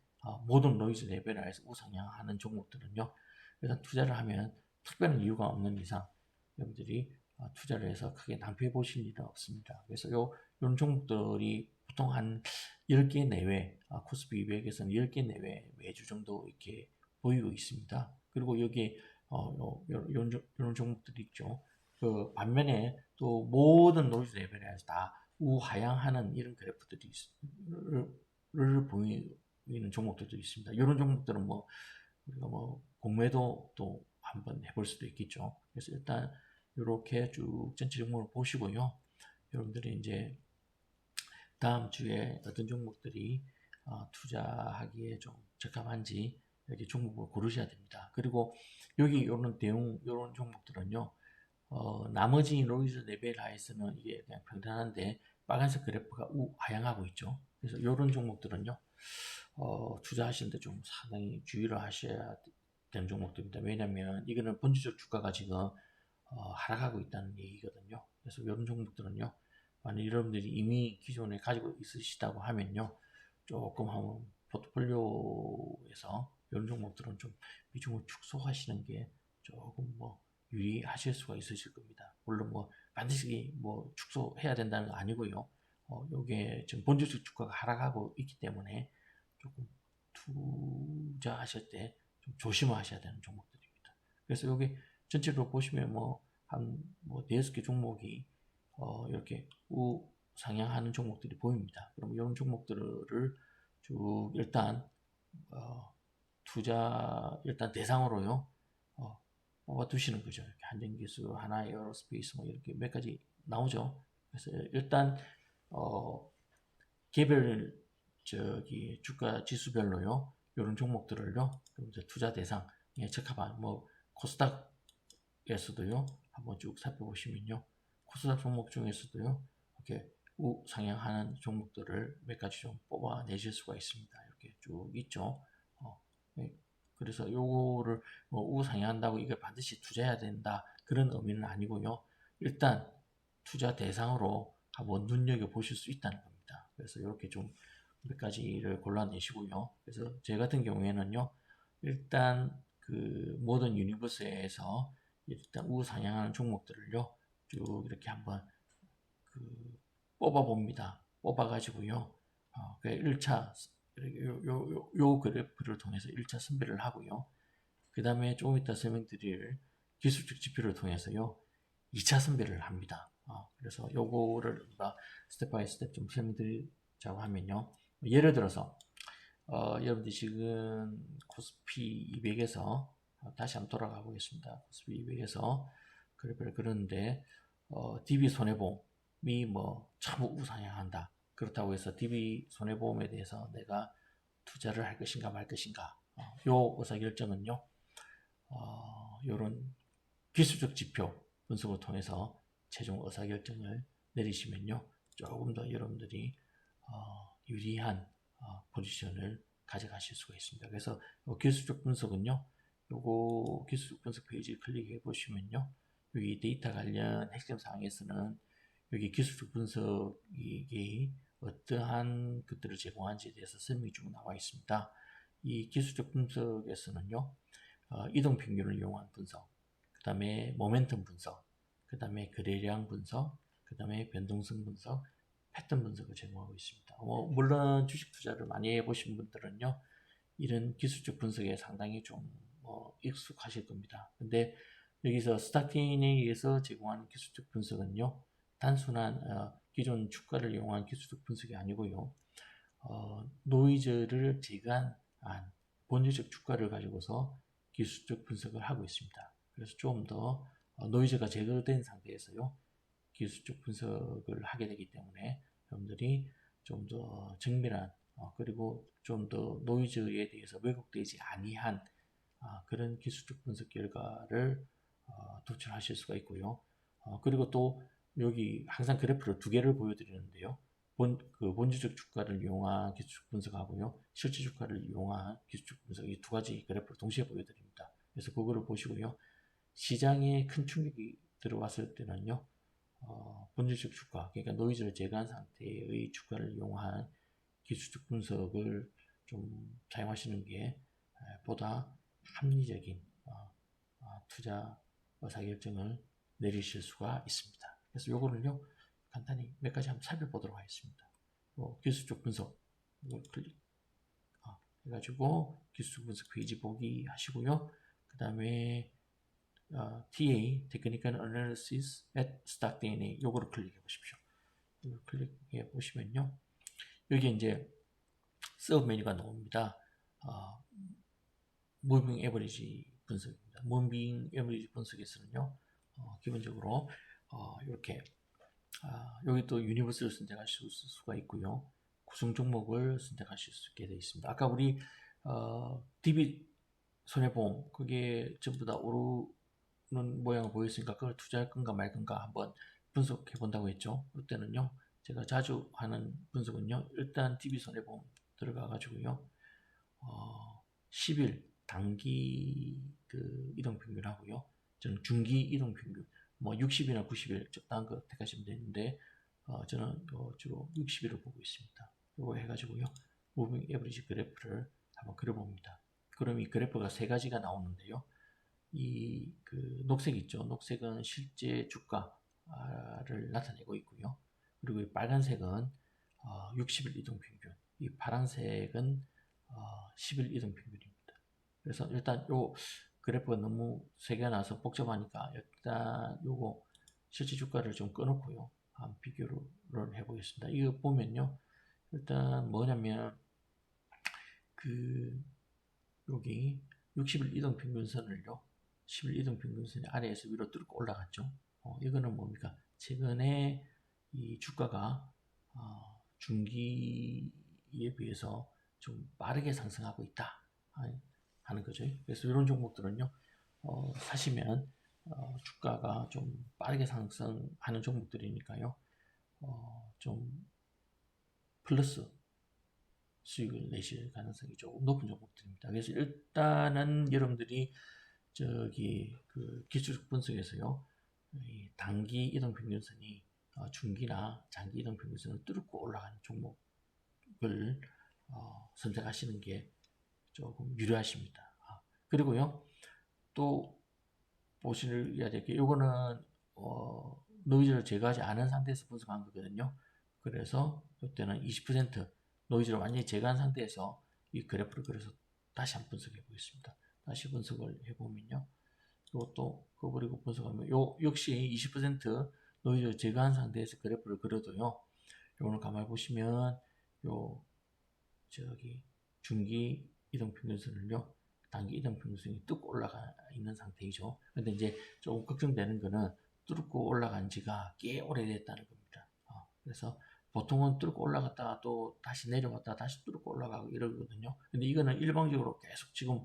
모든 노이즈 레벨을 해서 우상향하는 종목들은요. 일단 투자를 하면 특별한 이유가 없는 이상 여러분들이 투자를 해서 크게 낭패 보실 일은 없습니다. 그래서 이런 종목들이 보통 한 10개 내외, 코스피 200에서는 10개 내외 매주 정도 이렇게 보이고 있습니다. 그리고 여기에 이런 종목들이 있죠. 그 반면에 또 모든 노이즈 레벨에서 다 우하향하는 이런 그래프들이 를 보이는 종목들도 있습니다. 이런 종목들은 뭐 우리가 뭐 공매도 또 한번 해볼 수도 있겠죠. 그래서 일단 이렇게 쭉 전체 종목을 보시고요. 여러분들이 이제 다음 주에 어떤 종목들이 투자하기에 좀 적합한지 이렇게 종목을 고르셔야 됩니다. 그리고 여기 이런 이런 종목들은요. 나머지 노이즈 레벨 하에서는 이게 그냥 평탄한데 빨간색 그래프가 우하향하고 있죠. 그래서 이런 종목들은요. 투자하시는데 좀 상당히 주의를 하셔야 되는 종목들입니다. 왜냐하면 이거는 본질적 주가가 지금 하락하고 있다는 얘기거든요. 그래서 이런 종목들은요. 만약 여러분들이 이미 기존에 가지고 있으시다고 하면요. 조금 한번 포트폴리오에서 이런 종목들은 좀 비중을 축소하시는 게 조금 뭐 유의하실 수가 있으실 겁니다. 물론 뭐 반드시 뭐 축소해야 된다는 거 아니고요. 요게 지금 본질적 주가가 하락하고 있기 때문에 조금 투자하실 때 좀 조심하셔야 되는 종목들입니다. 그래서 여기 전체로 보시면 뭐 대여섯 개 종목이 이렇게 우상향하는 종목들이 보입니다. 그럼 이런 종목들을 쭉 일단 투자 일단 대상으로요 뽑아 두시는 거죠. 이렇게 한전기술, 하나 에어로스페이스 뭐 이렇게 몇 가지 나오죠. 그래서 일단 개별 주가 지수별로요 이런 종목들을요 이제 투자 대상 적합한 뭐 코스닥에서도요 한번 쭉 살펴보시면요 코스닥 종목 중에서도요 이렇게 우상향하는 종목들을 몇 가지 좀 뽑아내실 수가 있습니다. 이렇게 쭉 있죠. 네. 그래서 요거를 뭐 우상향한다고 이걸 반드시 투자해야 된다 그런 의미는 아니고요. 일단 투자 대상으로 한번 눈여겨 보실 수 있다는 겁니다. 그래서 이렇게 좀 몇 가지를 골라내시고요. 그래서 제 같은 경우에는요. 일단 그 모든 유니버스에서 일단 우상향하는 종목들을요. 쭉 이렇게 한번 그 뽑아 봅니다. 뽑아 가지고요. 그 1차 요 그래프를 통해서 1차 선별을 하고요. 그 다음에 조금 이따 설명드릴 기술적 지표를 통해서요. 2차 선별을 합니다. 그래서 요거를 스텝 바이 스텝 좀 설명드리자고 하면요. 예를 들어서 여러분들 지금 코스피 200에서 다시 한번 돌아가 보겠습니다. 코스피 200에서 그래프를 그렸는데 DB 손해보험이 뭐 참 우상향한다. 그렇다고 해서 DB 손해보험에 대해서 내가 투자를 할 것인가 말 것인가 요 의사결정은요. 이런 기술적 지표 분석을 통해서 최종 의사결정을 내리시면요. 조금 더 여러분들이 유리한 포지션을 가져가실 수가 있습니다. 그래서 기술적 분석은요. 요거 기술적 분석 페이지 클릭해 보시면요. 여기 데이터 관련 핵심 사항에서는 여기 기술적 분석이 어떠한 것들을 제공하는지에 대해서 설명이 쭉 나와 있습니다. 이 기술적 분석에서는요. 이동 평균을 이용한 분석, 그 다음에 모멘텀 분석, 그 다음에 거래량 분석, 그 다음에 변동성 분석, 패턴 분석을 제공하고 있습니다. 물론 주식 투자를 많이 해보신 분들은요, 이런 기술적 분석에 상당히 좀 익숙하실 겁니다. 근데 여기서 스타틴에 의해서 제공하는 기술적 분석은요, 단순한 기존 주가를 이용한 기술적 분석이 아니고요, 노이즈를 제거한 본질적 주가를 가지고서 기술적 분석을 하고 있습니다. 그래서 좀 더 노이즈가 제거된 상태에서요. 기술적 분석을 하게 되기 때문에 여러분들이 좀 더 정밀한 그리고 좀 더 노이즈에 대해서 왜곡되지 아니한 그런 기술적 분석 결과를 도출하실 수가 있고요. 그리고 또 여기 항상 그래프를 두 개를 보여드리는데요. 본질적 주가를 이용한 기술적 분석하고요. 실제 주가를 이용한 기술적 분석, 이 두 가지 그래프를 동시에 보여드립니다. 그래서 그거를 보시고요. 시장에 큰 충격이 들어왔을 때는요. 본질적 주가, 그러니까 노이즈를 제거한 상태의 주가를 이용한 기술적 분석을 좀 사용하시는 게 보다 합리적인 투자 의사결정을 내리실 수가 있습니다. 그래서 요거를요 간단히 몇 가지 한번 살펴보도록 하겠습니다. 기술적 분석 이걸 클릭 해가지고 기술적 분석 페이지 보기 하시고요. 그 다음에 TA Technical Analysis at Stock DNA 요거를 클릭해 보십시오. 이걸 클릭해 보시면요. 여기 이제 서브 메뉴가 나옵니다. 무빙 에버리지 분석입니다. 무빙 에버리지 분석에서는요, 기본적으로 이렇게 여기 또 유니버스를 선택하실 수가 있고요. 구성 종목을 선택하실 수 있게 되어 있습니다. 아까 우리 DB 손해보험 그게 전부 다 오르는 모양을 보였으니까 그걸 투자할 건가 말 건가 한번 분석해 본다고 했죠. 그때는요, 제가 자주 하는 분석은요, 일단 DB 손해보험 들어가 가지고요, 10일 단기 그 이동평균 하고요. 저는 중기 이동평균, 뭐 60이나 90일 적당한 거 택하시면 되는데, 저는 주로 60일을 보고 있습니다. 이거 해가지고요. 무빙 에버리지 그래프를 한번 그려봅니다. 그럼 이 그래프가 세 가지가 나오는데요. 이 그 녹색 있죠. 녹색은 실제 주가를 나타내고 있고요. 그리고 이 빨간색은 60일 이동평균, 이 파란색은 10일 이동평균입니다. 그래서 일단 요 그래프가 너무 세 개가 나서 복잡하니까 일단 요거 실제 주가를 좀 꺼놓고요. 한번 비교를 해보겠습니다. 이거 보면요. 일단 뭐냐면 그 여기 60일 이동평균선을요. 10일 이동평균선이 아래에서 위로 뚫고 올라갔죠. 이거는 뭡니까? 최근에 이 주가가 중기에 비해서 좀 빠르게 상승하고 있다 하는 거죠. 그래서 이런 종목들은요, 사시면 주가가 좀 빠르게 상승하는 종목들이니까요, 좀 플러스 수익을 내실 가능성이 조금 높은 종목들입니다. 그래서 일단은 여러분들이 저기 그 기술적 분석에서요, 이 단기 이동 평균선이 중기나 장기 이동 평균선을 뚫고 올라가는 종목을 선택하시는 게 조금 유리하십니다. 그리고요, 또 보셔야 될 게, 요거는 노이즈를 제거하지 않은 상태에서 분석한 거거든요. 그래서 이때는 20% 노이즈를 완전히 제거한 상태에서 이 그래프를 그려서 다시 한번 분석해 보겠습니다. 다시 분석을 해보면요. 이것도 그리고 분석하면 역시 20% 노이즈를 제거한 상태에서 그래프를 그려도요. 요거는 가만히 보시면 저기 중기 이동평균선을요. 단기 이동평균선이 뚝 올라가 있는 상태이죠. 근데 이제 조금 걱정되는 거는 뚫고 올라간 지가 꽤 오래됐다는 겁니다. 그래서 보통은 뚫고 올라갔다가 또 다시 내려갔다가 다시 뚫고 올라가고 이러거든요. 근데 이거는 일방적으로 계속 지금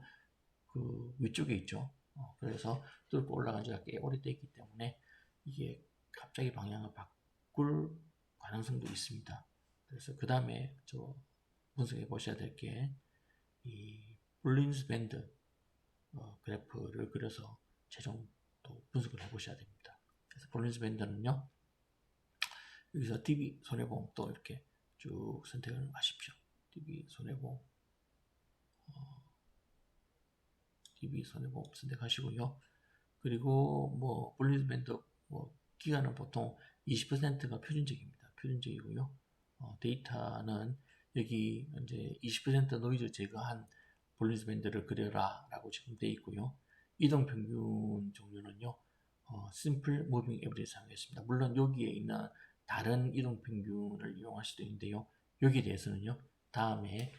그 위쪽에 있죠. 그래서 뚫고 올라간 지가 꽤 오래됐기 때문에 이게 갑자기 방향을 바꿀 가능성도 있습니다. 그래서 그 다음에 분석해 보셔야 될 게 이 볼린저 밴드 그래프를 그려서 최종 또 분석을 해 보셔야 됩니다. 그래서 볼린저 밴드는요, 여기서 DB 손해보험 또 이렇게 쭉 선택을 하십시오. DB 손해보험 DB 손해보험 선택하시고요. 그리고 뭐 볼린저 밴드 기간은 보통 20%가 표준적입니다. 표준적이고요. 데이터는 여기 이제 20% 노이즈 제거한 볼린저 밴드를 그려라 라고 지금 되어 있고요. 이동 평균 종류는요, 심플 무빙 에버리지 사용했습니다. 물론 여기에 있는 다른 이동 평균을 이용할 수도 있는데요. 여기에 대해서는요, 다음에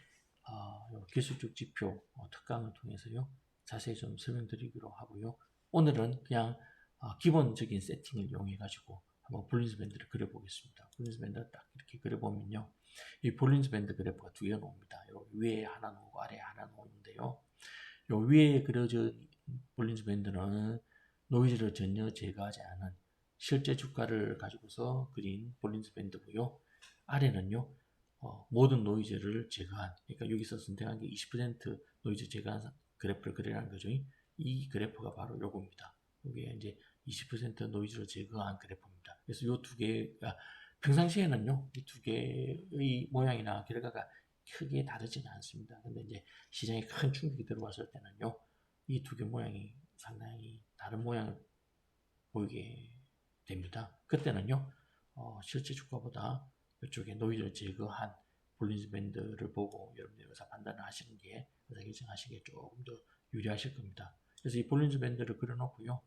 기술적 지표 특강을 통해서요, 자세히 좀 설명드리기로 하고요. 오늘은 그냥 기본적인 세팅을 이용해 가지고 한번 볼린저 밴드를 그려보겠습니다. 볼린저 밴드를 딱 이렇게 그려보면요, 이 볼린저 밴드 그래프가 두 개가 나옵니다. 위에 하나 나오고 아래에 하나 나오는데요, 요 위에 그려진 볼린저 밴드는 노이즈를 전혀 제거하지 않은 실제 주가를 가지고서 그린 볼린저 밴드고요. 아래는요, 모든 노이즈를 제거한, 그러니까 여기서 선택한 게 20% 노이즈 제거한 그래프를 그리라는 거죠. 이 그래프가 바로 요겁니다. 이게 이제 20% 노이즈를 제거한 그래프입니다. 그래서 요 두 개가 평상시에는요, 이 두 개의 모양이나 결과가 크게 다르지는 않습니다. 근데 이제 시장에 큰 충격이 들어왔을 때는요, 이 두 개 모양이 상당히 다른 모양을 보이게 됩니다. 그때는요, 실제 주가보다 이쪽에 노이즈를 제거한 볼린저 밴드를 보고 여러분들이 의사 판단을 하시는 게, 의사 결정하시는 게 조금 더 유리하실 겁니다. 그래서 이 볼린저 밴드를 그려놓고요,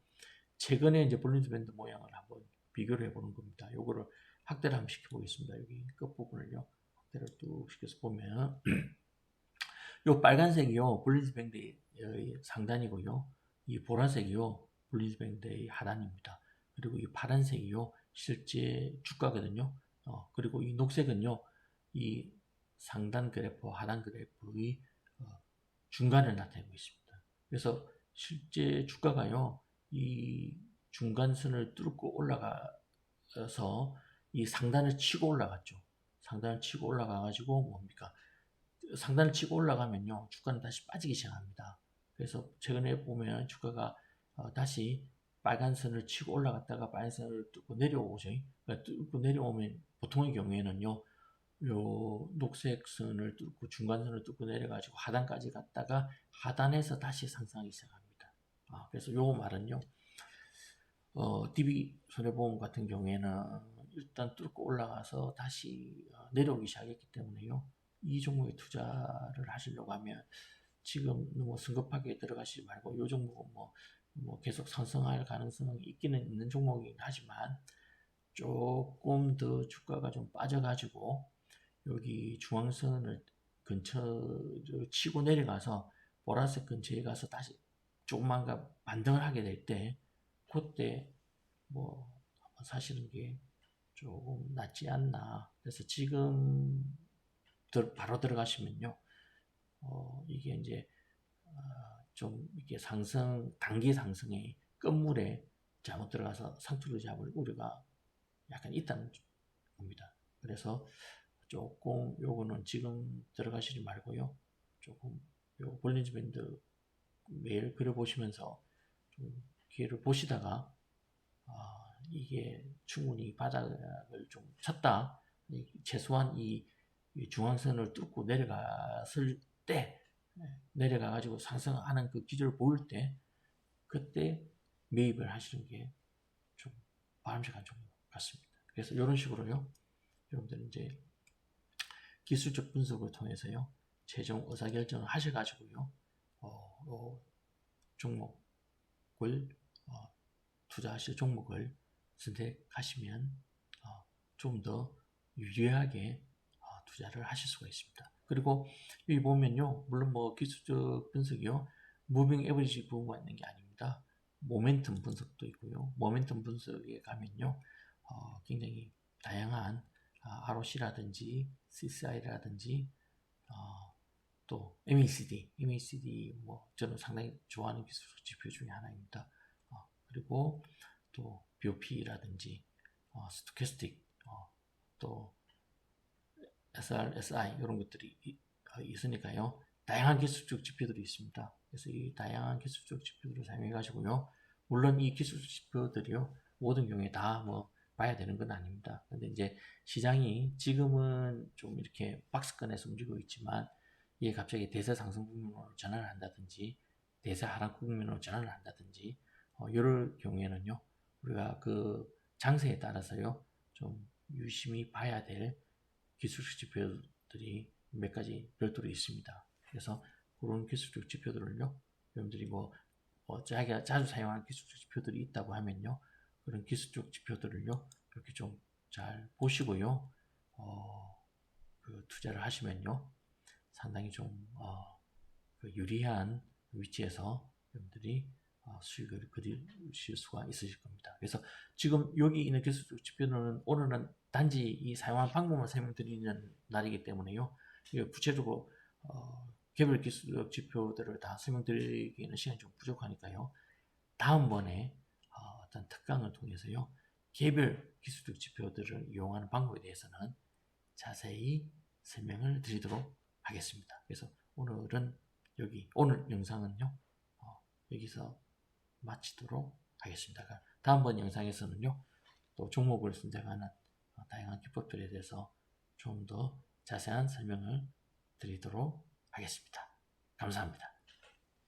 최근에 이제 볼린저 밴드 모양을 한번 비교를 해보는 겁니다. 요거를 확대를 한번 시켜보겠습니다. 여기 끝부분을요, 확대를 뚝 시켜서 보면, 요 빨간색이요, 볼린저 밴드의 상단이고요, 이 보라색이요, 볼린저 밴드의 하단입니다. 그리고 이 파란색이요, 실제 주가거든요. 그리고 이 녹색은요, 이 상단 그래프, 하단 그래프의 중간을 나타내고 있습니다. 그래서 실제 주가가요, 이 중간선을 뚫고 올라가서 이 상단을 치고 올라갔죠. 상단을 치고 올라가가지고 뭡니까? 상단을 치고 올라가면요, 주가는 다시 빠지기 시작합니다. 그래서 최근에 보면 주가가 다시 빨간 선을 치고 올라갔다가 빨간 선을 뚫고 내려오죠. 그러니까 뚫고 내려오면 보통의 경우에는요, 요 녹색 선을 뚫고 중간선을 뚫고 내려가지고 하단까지 갔다가 하단에서 다시 상승하기 시작합니다. 그래서 요 말은요, DB 손해보험 같은 경우에는 일단 뚫고 올라가서 다시 내려오기 시작했기 때문에요, 이 종목에 투자를 하시려고 하면 지금 너무 성급하게 들어가시지 말고, 요 종목은 뭐 계속 상승할 가능성이 있기는 있는 종목이긴 하지만 조금 더 주가가 좀 빠져가지고 여기 중앙선을 근처 치고 내려가서 보라색 근처에 가서 다시 조금만 반등을 하게 될 때, 그때 뭐 한번 사시는 게 조금 낫지 않나. 그래서 지금 바로 들어가시면요, 이게 이제 좀 이게 단기 상승의 끝물에 잘못 들어가서 상투를 잡을 우려가 약간 있다는 겁니다. 그래서 조금 요거는 지금 들어가시지 말고요, 조금 요 볼린저 밴드 매일 그려보시면서 좀 기회를 보시다가 이게 충분히 바닥을 좀 쳤다, 최소한 이 중앙선을 뚫고 내려갔을 때, 내려가가지고 상승하는 그 기조를 보일 때, 그때 매입을 하시는 게 좀 바람직한 종목 같습니다. 그래서 이런 식으로요, 여러분들 이제 기술적 분석을 통해서요, 최종 의사결정을 하셔가지고요, 종목을 투자하실 종목을 선택하시면 좀 더 유리하게 투자를 하실 수가 있습니다. 그리고 여기 보면요, 물론 뭐 기술적 분석이요, 무빙 에버리지 부분만 있는 게 아닙니다. 모멘텀 분석도 있고요. 모멘텀 분석에 가면요, 굉장히 다양한 ROC라든지 CCI라든지 또 MACD 뭐 저는 상당히 좋아하는 기술적 지표 중에 하나입니다. 그리고 또 BOP라든지 스토캐스틱, 또 SR, SI 이런 것들이 있으니까요, 다양한 기술적 지표들이 있습니다. 그래서 이 다양한 기술적 지표들을 사용해 가지고요, 물론 이 기술적 지표들이요, 모든 경우에 다 뭐 봐야 되는 건 아닙니다. 근데 이제 시장이 지금은 좀 이렇게 박스권에서 움직이고 있지만, 이게 갑자기 대세 상승 국면으로 전환을 한다든지 대세 하락 국면으로 전환을 한다든지 이럴 경우에는요, 우리가 그 장세에 따라서요, 좀 유심히 봐야 될 기술적 지표들이 몇 가지 별도로 있습니다. 그래서 그런 기술적 지표들을요, 여러분들이 자기가 자주 사용하는 기술적 지표들이 있다고 하면요, 그런 기술적 지표들을요, 이렇게 좀 잘 보시고요, 그 투자를 하시면요, 상당히 좀 유리한 위치에서 여러분들이 수익을 그리실 수가 있으실 겁니다. 그래서 지금 여기 있는 기술적 지표는 오늘은 단지 이 사용하는 방법만 설명드리는 날이기 때문에요, 구체적으로 개별 기술적 지표들을 다 설명드리기에는 시간이 좀 부족하니까요, 다음번에 어떤 특강을 통해서요, 개별 기술적 지표들을 이용하는 방법에 대해서는 자세히 설명을 드리도록 하겠습니다. 그래서 오늘 영상은요, 여기서 마치도록 하겠습니다. 다음번 영상에서는요, 또 종목을 선택하는 다양한 기법들에 대해서 좀 더 자세한 설명을 드리도록 하겠습니다. 감사합니다.